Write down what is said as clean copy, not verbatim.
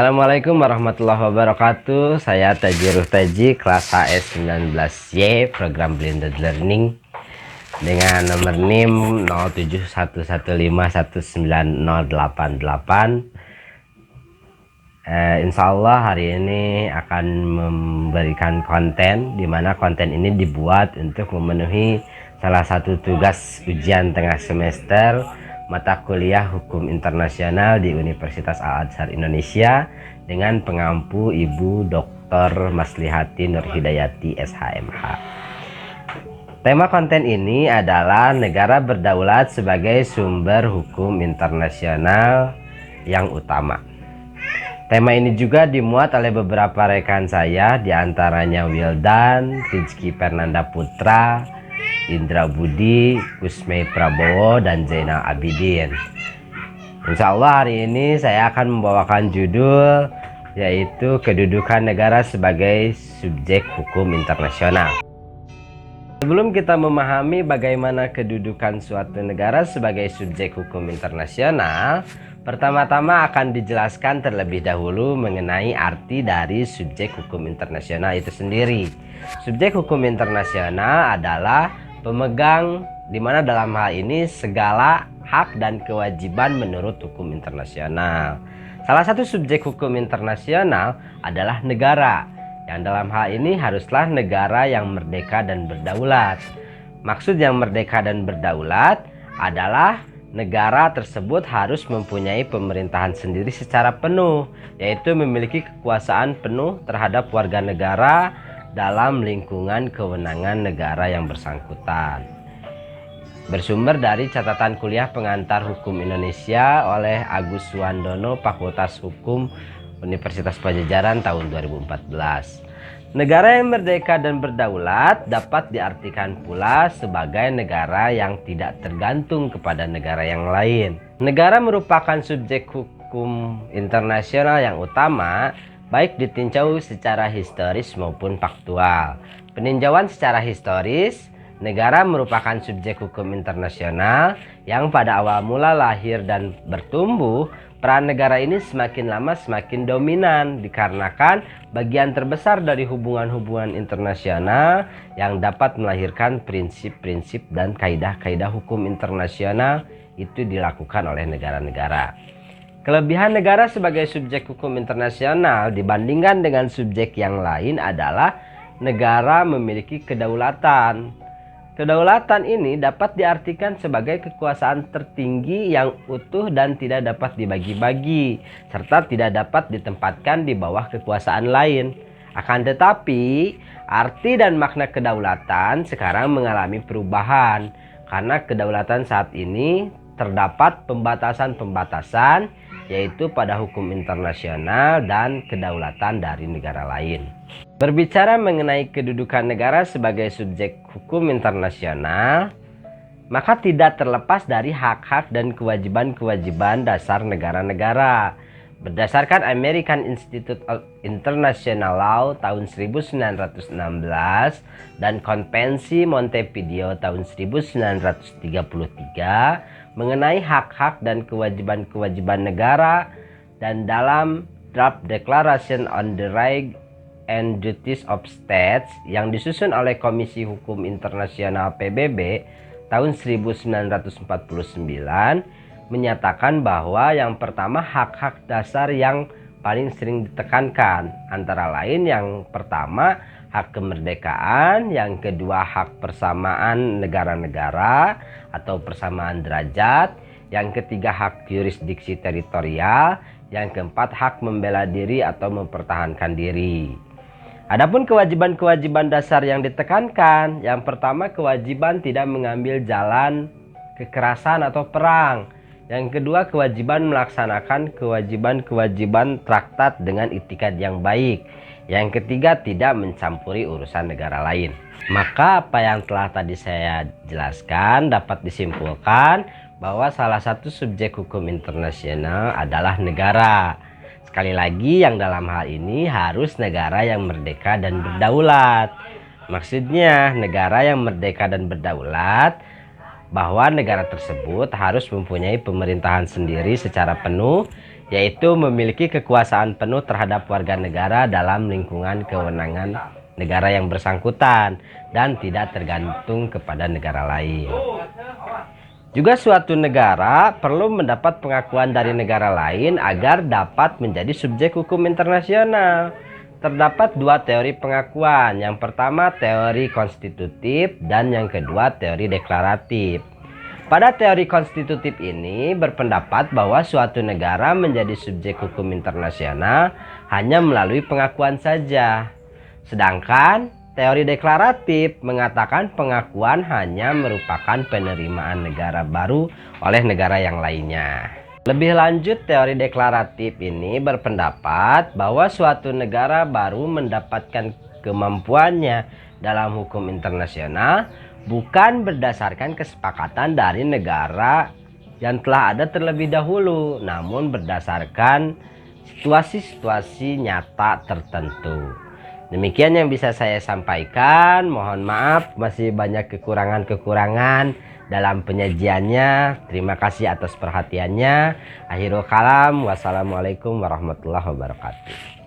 Assalamualaikum warahmatullahi wabarakatuh. Saya Tajiruh Taji, kelas HS 19Y, program Blended Learning dengan nomor NIM 0711519088. Insya Allah hari ini akan memberikan konten, di mana konten ini dibuat untuk memenuhi salah satu tugas ujian tengah semester mata kuliah Hukum Internasional di Universitas Al-Azhar Indonesia dengan pengampu Ibu Dr. Maslihati Nurhidayati SHMH. Tema konten ini adalah negara berdaulat sebagai sumber hukum internasional yang utama. Tema ini juga dimuat oleh beberapa rekan saya, diantaranya Wildan, Rizky Fernanda Putra, Indra Budi, Kusmei Prabowo, dan Zainal Abidin. Insya Allah hari ini saya akan membawakan judul yaitu kedudukan negara sebagai subjek hukum internasional. Sebelum kita memahami bagaimana kedudukan suatu negara sebagai subjek hukum internasional, pertama-tama akan dijelaskan terlebih dahulu mengenai arti dari subjek hukum internasional itu sendiri. Subjek hukum internasional adalah pemegang, di mana dalam hal ini segala hak dan kewajiban menurut hukum internasional. Salah satu subjek hukum internasional adalah negara, yang dalam hal ini haruslah negara yang merdeka dan berdaulat. Maksud yang merdeka dan berdaulat adalah negara tersebut harus mempunyai pemerintahan sendiri secara penuh, yaitu memiliki kekuasaan penuh terhadap warga negara dalam lingkungan kewenangan negara yang bersangkutan. Bersumber dari catatan kuliah pengantar hukum Indonesia oleh Agus Suwandono, Fakultas Hukum Universitas Pajajaran tahun 2014. Negara yang merdeka dan berdaulat dapat diartikan pula sebagai negara yang tidak tergantung kepada negara yang lain. Negara merupakan subjek hukum internasional yang utama, baik ditinjau secara historis maupun faktual. Peninjauan secara historis, negara merupakan subjek hukum internasional yang pada awal mula lahir dan bertumbuh. Peran negara ini semakin lama semakin dominan dikarenakan bagian terbesar dari hubungan-hubungan internasional yang dapat melahirkan prinsip-prinsip dan kaidah-kaidah hukum internasional itu dilakukan oleh negara-negara. Kelebihan negara sebagai subjek hukum internasional dibandingkan dengan subjek yang lain adalah negara memiliki kedaulatan. Kedaulatan ini dapat diartikan sebagai kekuasaan tertinggi yang utuh dan tidak dapat dibagi-bagi, serta tidak dapat ditempatkan di bawah kekuasaan lain. Akan tetapi, arti dan makna kedaulatan sekarang mengalami perubahan, karena kedaulatan saat ini terdapat pembatasan-pembatasan, yaitu pada hukum internasional dan kedaulatan dari negara lain. Berbicara mengenai kedudukan negara sebagai subjek hukum internasional, maka tidak terlepas dari hak-hak dan kewajiban-kewajiban dasar negara-negara. Berdasarkan American Institute of International Law tahun 1916 dan Konvensi Montevideo tahun 1933 mengenai hak-hak dan kewajiban-kewajiban negara, dan dalam Draft Declaration on the Rights and Duties of States yang disusun oleh Komisi Hukum Internasional PBB tahun 1949 menyatakan bahwa yang pertama hak-hak dasar yang paling sering ditekankan, antara lain yang pertama hak kemerdekaan, yang kedua hak persamaan negara-negara atau persamaan derajat, yang ketiga hak yurisdiksi teritorial, yang keempat hak membela diri atau mempertahankan diri. Adapun kewajiban-kewajiban dasar yang ditekankan, yang pertama kewajiban tidak mengambil jalan kekerasan atau perang. Yang kedua kewajiban melaksanakan kewajiban-kewajiban traktat dengan itikad yang baik. Yang ketiga tidak mencampuri urusan negara lain. Maka apa yang telah tadi saya jelaskan dapat disimpulkan bahwa salah satu subjek hukum internasional adalah negara. Sekali lagi, yang dalam hal ini harus negara yang merdeka dan berdaulat. Maksudnya negara yang merdeka dan berdaulat bahwa negara tersebut harus mempunyai pemerintahan sendiri secara penuh, yaitu memiliki kekuasaan penuh terhadap warga negara dalam lingkungan kewenangan negara yang bersangkutan dan tidak tergantung kepada negara lain. Juga suatu negara perlu mendapat pengakuan dari negara lain agar dapat menjadi subjek hukum internasional. Terdapat dua teori pengakuan. Yang pertama teori konstitutif dan yang kedua teori deklaratif. Pada teori konstitutif ini berpendapat bahwa suatu negara menjadi subjek hukum internasional hanya melalui pengakuan saja. Sedangkan teori deklaratif mengatakan pengakuan hanya merupakan penerimaan negara baru oleh negara yang lainnya. Lebih lanjut, teori deklaratif ini berpendapat bahwa suatu negara baru mendapatkan kemampuannya dalam hukum internasional bukan berdasarkan kesepakatan dari negara yang telah ada terlebih dahulu, namun berdasarkan situasi-situasi nyata tertentu. Demikian yang bisa saya sampaikan. Mohon maaf masih banyak kekurangan-kekurangan dalam penyajiannya. Terima kasih atas perhatiannya. Akhirul kalam. Wassalamualaikum warahmatullahi wabarakatuh.